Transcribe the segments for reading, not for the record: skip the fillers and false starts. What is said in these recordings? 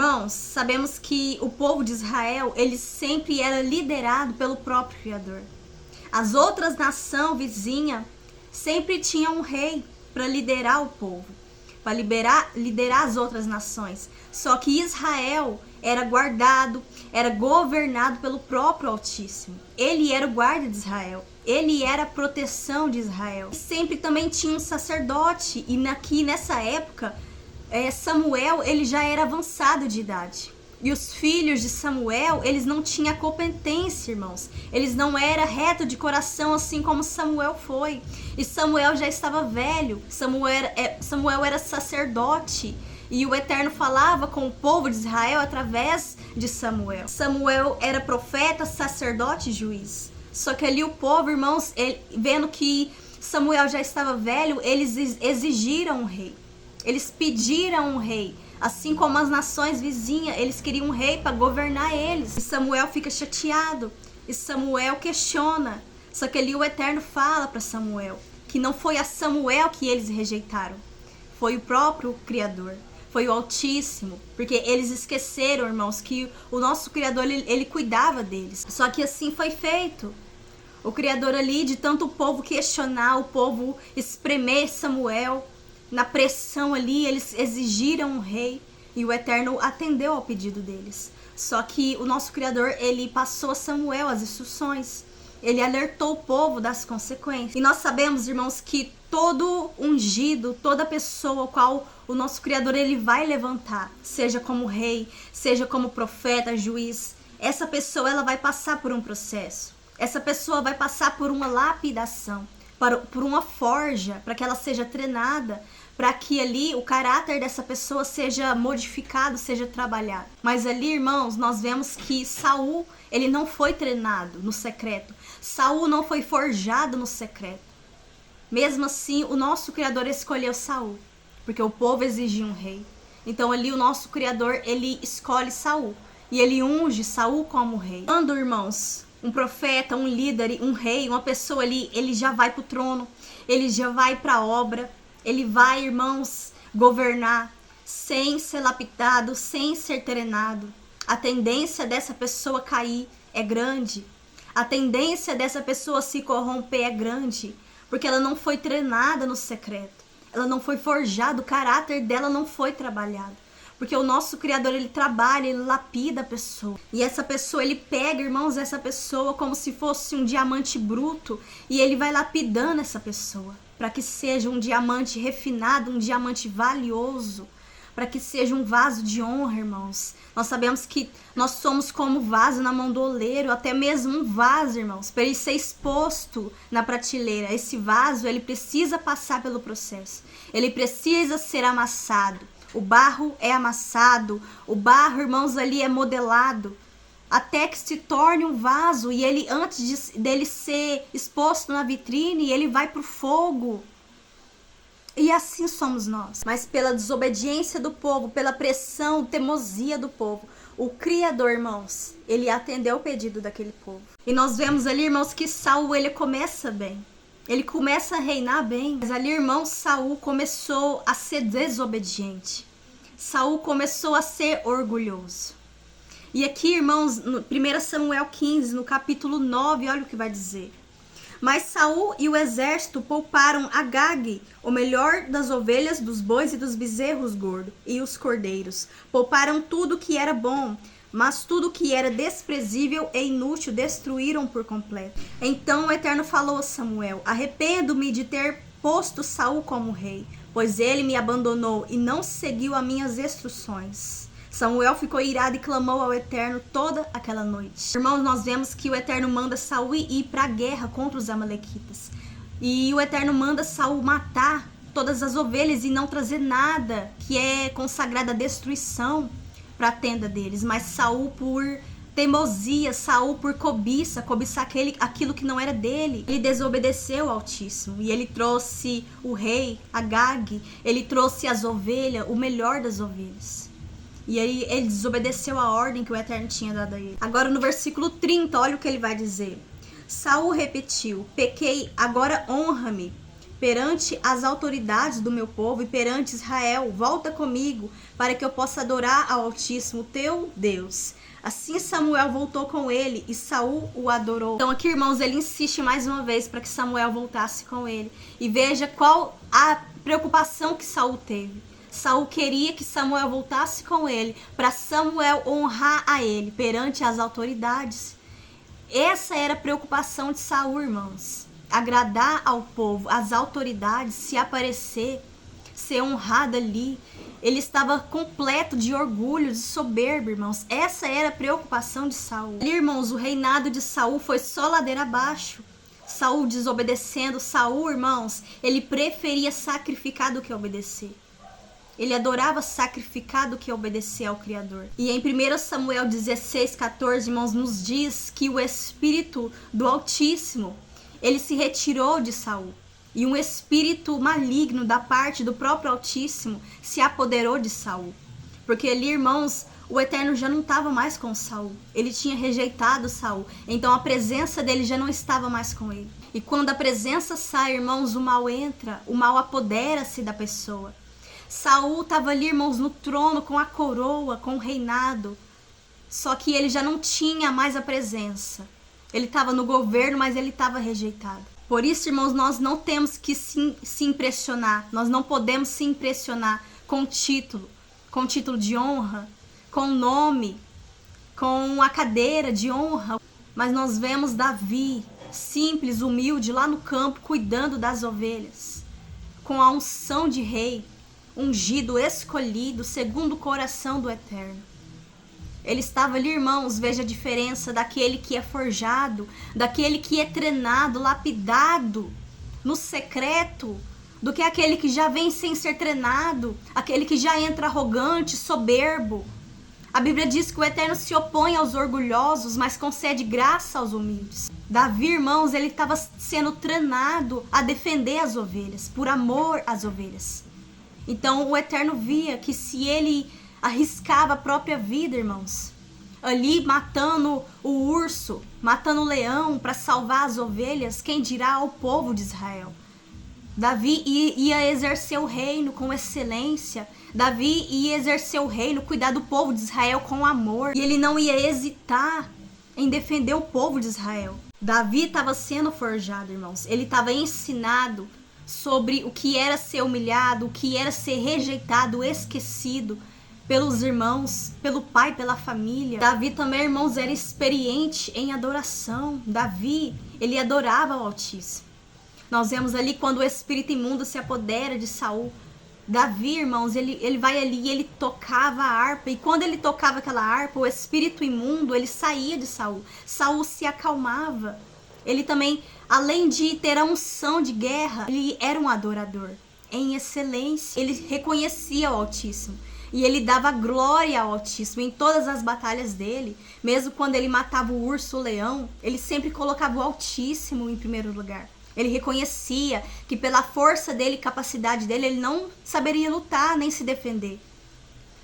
Irmãos, sabemos que o povo de Israel, ele sempre era liderado pelo próprio Criador. As outras nações vizinhas sempre tinham um rei para liderar o povo, para liderar as outras nações. Só que Israel era guardado, era governado pelo próprio Altíssimo. Ele era o guarda de Israel. Ele era a proteção de Israel. Sempre também tinha um sacerdote. E nessa época, Samuel ele já era avançado de idade. E os filhos de Samuel, eles não tinham competência, irmãos. Eles não eram retos de coração, assim como Samuel foi. E Samuel já estava velho. Samuel era sacerdote. E o Eterno falava com o povo de Israel através de Samuel. Samuel era profeta, sacerdote e juiz. Só que ali o povo, irmãos, vendo que Samuel já estava velho, eles exigiram um rei. Eles pediram um rei. Assim como as nações vizinhas, eles queriam um rei para governar eles. E Samuel fica chateado. E Samuel questiona. Só que ali o Eterno fala para Samuel que não foi a Samuel que eles rejeitaram. Foi o próprio Criador. Foi o Altíssimo. Porque eles esqueceram, irmãos, que o nosso Criador, ele cuidava deles. Só que assim foi feito. O Criador ali, de tanto o povo questionar, o povo espremer Samuel, na pressão ali, eles exigiram um rei e o Eterno atendeu ao pedido deles. Só que o nosso Criador, ele passou a Samuel as instruções. Ele alertou o povo das consequências. E nós sabemos, irmãos, que todo ungido, toda pessoa qual o nosso Criador ele vai levantar, seja como rei, seja como profeta, juiz, essa pessoa ela vai passar por um processo. Essa pessoa vai passar por uma lapidação, por uma forja, para que ela seja treinada, para que ali o caráter dessa pessoa seja modificado, seja trabalhado. Mas ali, irmãos, nós vemos que Saul, ele não foi treinado no secreto. Saul não foi forjado no secreto. Mesmo assim, o nosso Criador escolheu Saul, porque o povo exigia um rei. Então ali o nosso Criador, ele escolhe Saul, e ele unge Saul como rei. Quando, irmãos, um profeta, um líder, um rei, uma pessoa ali, ele já vai para o trono, ele já vai para a obra, ele vai, irmãos, governar sem ser lapidado, sem ser treinado. A tendência dessa pessoa cair é grande. A tendência dessa pessoa se corromper é grande, porque ela não foi treinada no secreto. Ela não foi forjada, o caráter dela não foi trabalhado. Porque o nosso Criador, ele trabalha, ele lapida a pessoa. E essa pessoa, ele pega, irmãos, essa pessoa como se fosse um diamante bruto. E ele vai lapidando essa pessoa. Para que seja um diamante refinado, um diamante valioso. Para que seja um vaso de honra, irmãos. Nós sabemos que nós somos como vaso na mão do oleiro. Até mesmo um vaso, irmãos. Para ele ser exposto na prateleira. Esse vaso, ele precisa passar pelo processo. Ele precisa ser amassado. O barro é amassado, o barro, irmãos, ali é modelado, até que se torne um vaso, e ele, antes dele ser exposto na vitrine, ele vai para o fogo. E assim somos nós. Mas pela desobediência do povo, pela pressão, teimosia do povo, o Criador, irmãos, ele atendeu o pedido daquele povo. E nós vemos ali, irmãos, que Saul, ele começa bem. Ele começa a reinar bem, mas ali, irmão, Saul começou a ser desobediente. Saul começou a ser orgulhoso. E aqui, irmãos, no 1 Samuel 15, no capítulo 9, olha o que vai dizer. Mas Saul e o exército pouparam Agag, o melhor das ovelhas, dos bois e dos bezerros gordos, e os cordeiros. Pouparam tudo que era bom, mas tudo que era desprezível e inútil destruíram por completo. Então o Eterno falou a Samuel: arrependo-me de ter posto Saul como rei, pois ele me abandonou e não seguiu as minhas instruções. Samuel ficou irado e clamou ao Eterno toda aquela noite. Irmãos, nós vemos que o Eterno manda Saul ir para a guerra contra os amalequitas. E o Eterno manda Saul matar todas as ovelhas e não trazer nada que é consagrado à destruição para a tenda deles. Mas Saul, por teimosia, Saul, por cobiçar aquilo que não era dele, ele desobedeceu ao Altíssimo. E ele trouxe o rei, Agag, ele trouxe as ovelhas, o melhor das ovelhas. E aí ele desobedeceu a ordem que o Eterno tinha dado a ele. Agora no versículo 30, olha o que ele vai dizer. Saul repetiu: pequei, agora honra-me. perante as autoridades do meu povo e perante Israel. Volta comigo, para que eu possa adorar ao Altíssimo, teu Deus. Assim Samuel voltou com ele e Saul o adorou. Então aqui, irmãos, ele insiste mais uma vez para que Samuel voltasse com ele. E veja qual a preocupação que Saul teve. Saul queria que Samuel voltasse com ele, para Samuel honrar a ele perante as autoridades. Essa era a preocupação de Saul, irmãos. Agradar ao povo, às autoridades, se aparecer, ser honrado ali. Ele estava completo de orgulho, de soberba, irmãos. Essa era a preocupação de Saul. Ali, irmãos, o reinado de Saul foi só ladeira abaixo. Saul desobedecendo. Saul, irmãos, ele preferia sacrificar do que obedecer. Ele adorava sacrificar do que obedecer ao Criador. E em 1 Samuel 16:14, irmãos, nos diz que o Espírito do Altíssimo, ele se retirou de Saul. E um espírito maligno da parte do próprio Altíssimo se apoderou de Saul. Porque ali, irmãos, o Eterno já não estava mais com Saul. Ele tinha rejeitado Saul. Então a presença dele já não estava mais com ele. E quando a presença sai, irmãos, o mal entra, o mal apodera-se da pessoa. Saul estava ali, irmãos, no trono, com a coroa, com o reinado. Só que ele já não tinha mais a presença. Ele estava no governo, mas ele estava rejeitado. Por isso, irmãos, nós não temos que se impressionar. Nós não podemos se impressionar com título de honra, com nome, com a cadeira de honra. Mas nós vemos Davi, simples, humilde, lá no campo, cuidando das ovelhas, com a unção de rei, ungido, escolhido, segundo o coração do Eterno. Ele estava ali, irmãos, veja a diferença daquele que é forjado, daquele que é treinado, lapidado no secreto, do que aquele que já vem sem ser treinado, aquele que já entra arrogante, soberbo. A Bíblia diz que o Eterno se opõe aos orgulhosos, mas concede graça aos humildes. Davi, irmãos, ele estava sendo treinado a defender as ovelhas, por amor às ovelhas. Então o Eterno via que se ele arriscava a própria vida, irmãos, ali matando o urso, matando o leão para salvar as ovelhas, quem dirá ao povo de Israel? Davi ia exercer o reino com excelência. Davi ia exercer o reino, cuidar do povo de Israel com amor. E ele não ia hesitar em defender o povo de Israel. Davi estava sendo forjado, irmãos. Ele estava ensinado sobre o que era ser humilhado, o que era ser rejeitado, esquecido pelos irmãos, pelo pai, pela família. Davi também, irmãos, era experiente em adoração. Davi, ele adorava o Altíssimo. Nós vemos ali quando o espírito imundo se apodera de Saul. Davi, irmãos, ele vai ali e ele tocava a harpa. E quando ele tocava aquela harpa, o espírito imundo, ele saía de Saul. Saul se acalmava. Ele também, além de ter a unção de guerra, ele era um adorador em excelência. Ele reconhecia o Altíssimo. E ele dava glória ao Altíssimo em todas as batalhas dele. Mesmo quando ele matava o urso, o leão, ele sempre colocava o Altíssimo em primeiro lugar. Ele reconhecia que pela força dele, capacidade dele, ele não saberia lutar nem se defender.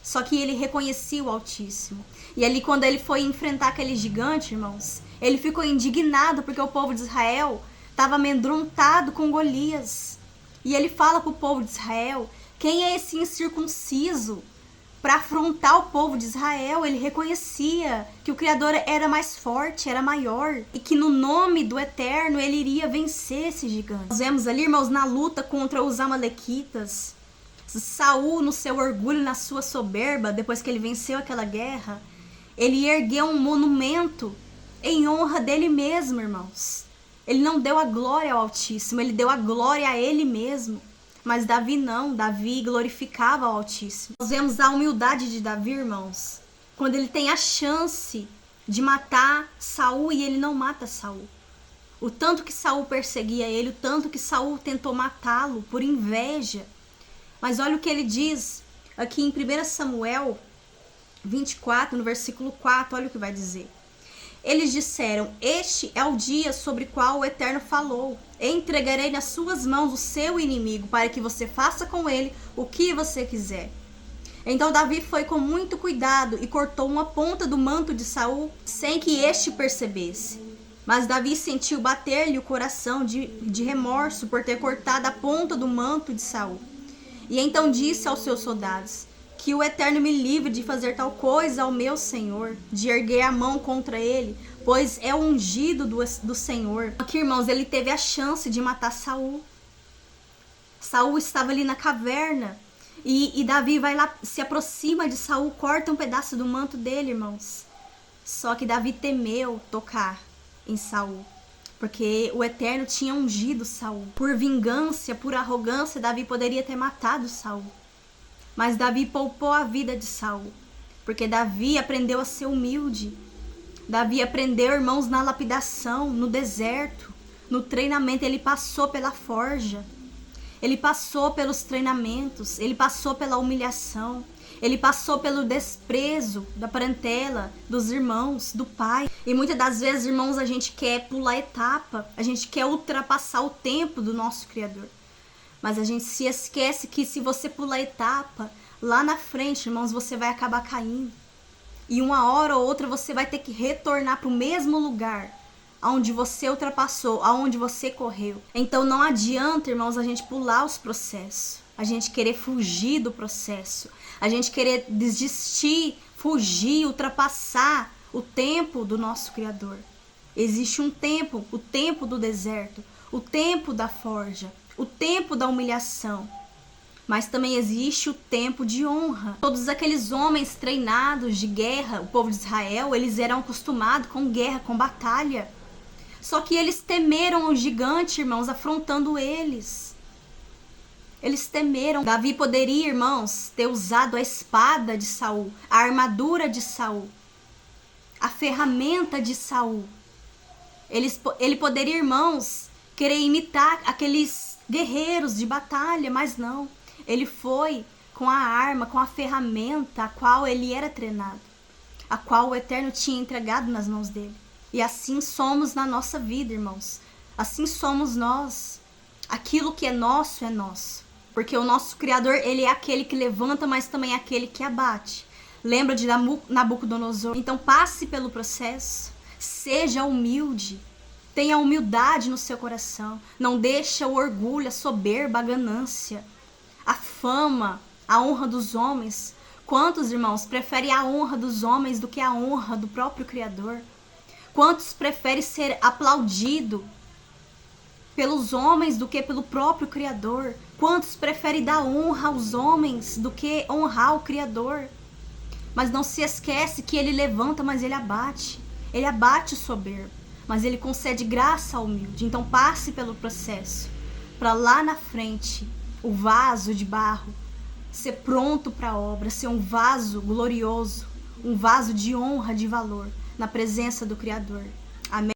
Só que ele reconhecia o Altíssimo. E ali quando ele foi enfrentar aquele gigante, irmãos, ele ficou indignado porque o povo de Israel estava amedrontado com Golias. E ele fala para o povo de Israel: quem é esse incircunciso para afrontar o povo de Israel? Ele reconhecia que o Criador era mais forte, era maior, e que no nome do Eterno ele iria vencer esse gigante. Nós vemos ali, irmãos, na luta contra os amalequitas, Saul, no seu orgulho, na sua soberba, depois que ele venceu aquela guerra, ele ergueu um monumento em honra dele mesmo, irmãos. Ele não deu a glória ao Altíssimo, ele deu a glória a ele mesmo. Mas Davi não, Davi glorificava o Altíssimo. Nós vemos a humildade de Davi, irmãos, quando ele tem a chance de matar Saul e ele não mata Saul. O tanto que Saul perseguia ele, o tanto que Saul tentou matá-lo por inveja. Mas olha o que ele diz aqui em 1 Samuel 24, no versículo 4, olha o que vai dizer. Eles disseram: este é o dia sobre o qual o Eterno falou. Entregarei nas suas mãos o seu inimigo, para que você faça com ele o que você quiser. Então Davi foi com muito cuidado e cortou uma ponta do manto de Saul, sem que este percebesse. Mas Davi sentiu bater-lhe o coração de remorso por ter cortado a ponta do manto de Saul. E então disse aos seus soldados: que o Eterno me livre de fazer tal coisa ao meu Senhor, de erguer a mão contra ele, pois é o ungido do Senhor. Aqui, irmãos, ele teve a chance de matar Saul. Saul estava ali na caverna. E Davi vai lá, se aproxima de Saul, corta um pedaço do manto dele, irmãos. Só que Davi temeu tocar em Saul, porque o Eterno tinha ungido Saul. Por vingança, por arrogância, Davi poderia ter matado Saul. Mas Davi poupou a vida de Saul, porque Davi aprendeu a ser humilde. Davi aprendeu, irmãos, na lapidação, no deserto, no treinamento. Ele passou pela forja, ele passou pelos treinamentos, ele passou pela humilhação, ele passou pelo desprezo da parentela, dos irmãos, do pai. E muitas das vezes, irmãos, a gente quer pular etapa, a gente quer ultrapassar o tempo do nosso Criador. Mas a gente se esquece que se você pular etapa, lá na frente, irmãos, você vai acabar caindo. E uma hora ou outra você vai ter que retornar para o mesmo lugar aonde você ultrapassou, aonde você correu. Então não adianta, irmãos, a gente pular os processos, a gente querer fugir do processo, a gente querer desistir, fugir, ultrapassar o tempo do nosso Criador. Existe um tempo, o tempo do deserto, o tempo da forja, o tempo da humilhação. Mas também existe o tempo de honra. Todos aqueles homens treinados de guerra, o povo de Israel, eles eram acostumados com guerra, com batalha. Só que eles temeram o gigante, irmãos, afrontando eles. Eles temeram. Davi poderia, irmãos, ter usado a espada de Saul, a armadura de Saul, a ferramenta de Saul. Ele poderia, irmãos, querer imitar aqueles guerreiros de batalha, mas não. Ele foi com a arma, com a ferramenta a qual ele era treinado, a qual o Eterno tinha entregado nas mãos dele. E assim somos na nossa vida, irmãos. Assim somos nós. Aquilo que é nosso, porque o nosso Criador, ele é aquele que levanta, mas também é aquele que abate. Lembra de Nabucodonosor? Então passe pelo processo, seja humilde, tenha humildade no seu coração, não deixa o orgulho, a soberba, a ganância, a fama, a honra dos homens. Quantos, irmãos, preferem a honra dos homens do que a honra do próprio Criador? Quantos preferem ser aplaudido pelos homens do que pelo próprio Criador? Quantos preferem dar honra aos homens do que honrar o Criador? Mas não se esquece que ele levanta, mas ele abate. Ele abate o soberbo, mas ele concede graça ao humilde. Então passe pelo processo, para lá na frente, o vaso de barro ser pronto para a obra, ser um vaso glorioso, um vaso de honra, de valor, na presença do Criador. Amém?